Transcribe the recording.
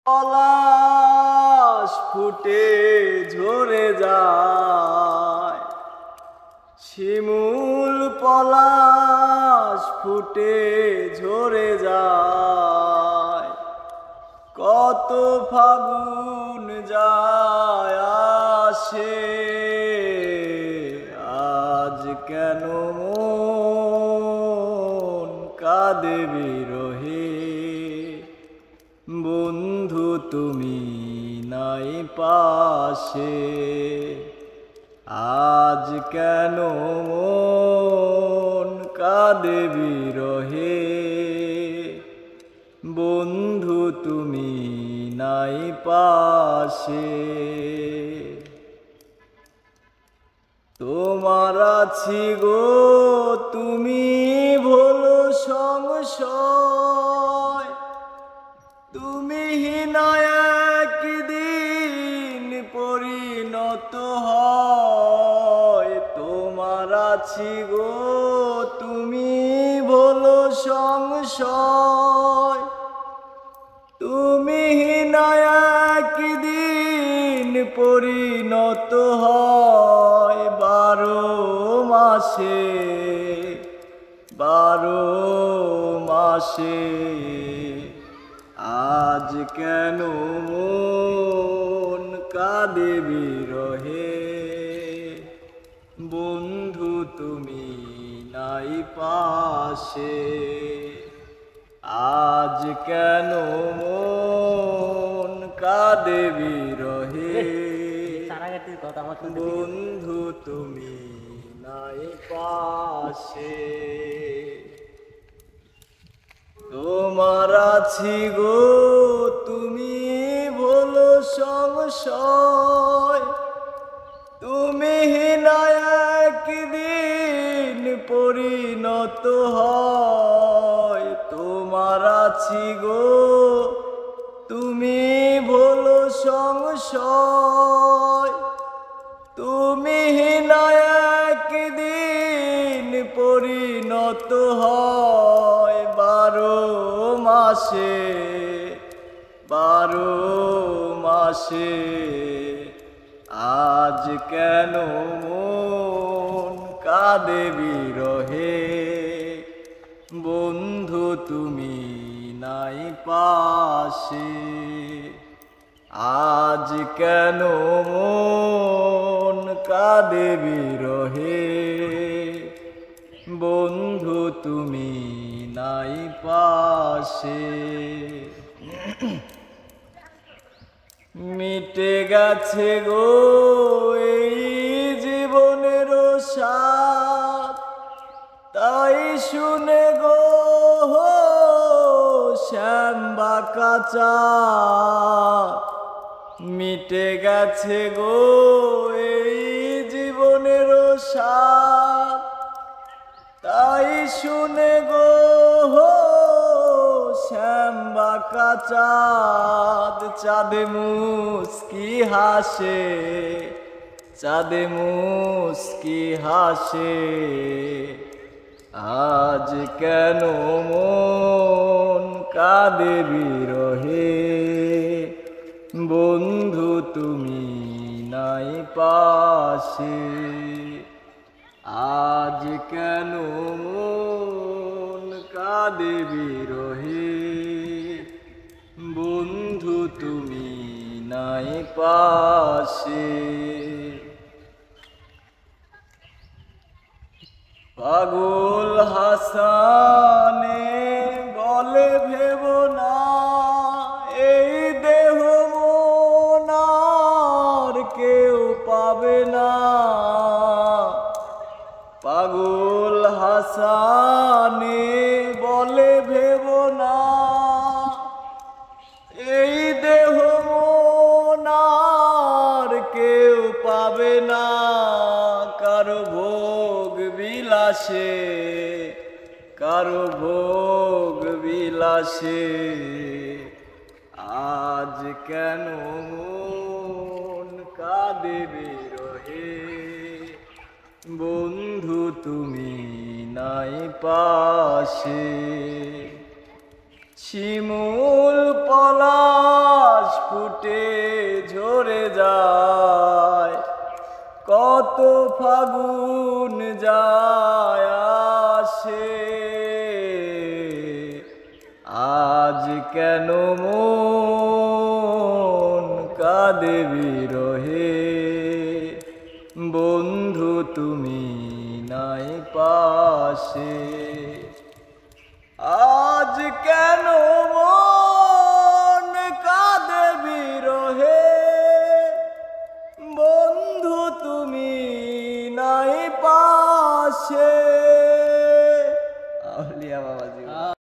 পলাশ ফুটে ঝরে যায়, শিমুল পলাশ ফুটে ঝরে যায়। কত ফাগুন যায় আসে, আজ কেন মন কাঁদে বিরহে। বন্ধু তুমি নাই পাশে, আজ কেন মন কাঁদে বিরহে। বন্ধু তুমি নাই পাশে। তোমার আছি গো তুমি ভোলো সংশয়, তুমি হিনা একদিন পরিণত হয়। তোমার আছি গো তুমি ভোলো সংশয়, তুমি হিনা একদিন পরিণত হয়। 12 মাসে 12 মাসে, আজ কেন মন কাঁদে বিরহে। বন্ধু তুমি নাই পাশে, আজ কেন মন কাঁদে বিরহে। বন্ধু তুমি নাই পাশে। তোমার আছি গো তুমি ভোলো সংশয়, তুমি হিনা একদিন পরিণত হয়। তোমার আছি গো তুমি ভোলো সংশয়, তুমি হিনা একদিন পরিণত হয়। 12 মাসে 12 মাসে, আজ কেন মন কাঁদে বিরহে। বন্ধু তুমি নাই পাশে, আজ কেন মন কাঁদে বিরহে। বন্ধু তুমি নাই পাশে। মিটে গেছে গো এই জীবনের স্বাদ, তাই শুনে গো শ্যাম বাঁকা চাঁদ। মিটে গেছে গো এই জীবনের স্বাদ, তাই শুনে গো শ্যাম বাঁকা চাঁদ। চাঁদে মুস্কি হাসে, চাঁদে মুস্কি হাসে, আজ কেন মন কাঁদে বিরহে। বন্ধু তুমি নাই পাশে, আজ কেন মন কাঁদে বিরহে। বন্ধু তুমি নাই পাশে। পাগল হাসানে বলে ভেবো না, এই দেহ মন আর কেউ পাবে না। পাগল হাসানে বলে ভেবো না, এই দেহ মন আর কেউ পাবে না। কারো ভোগ বিলাসে, কারো ভোগ বিলাসে, আজ কেন মন কাঁদে বিরহে। বন্ধু তুমি নাই পাশে, শিমুল পলাশ কত ফাগুন যায় আসে, আজ কেন মন কাঁদে বিরহে, বন্ধু তুমি নাই পাশে। আজ কেন মন কাঁদে বিরহে, বন্ধু তুমি নাই পাশে।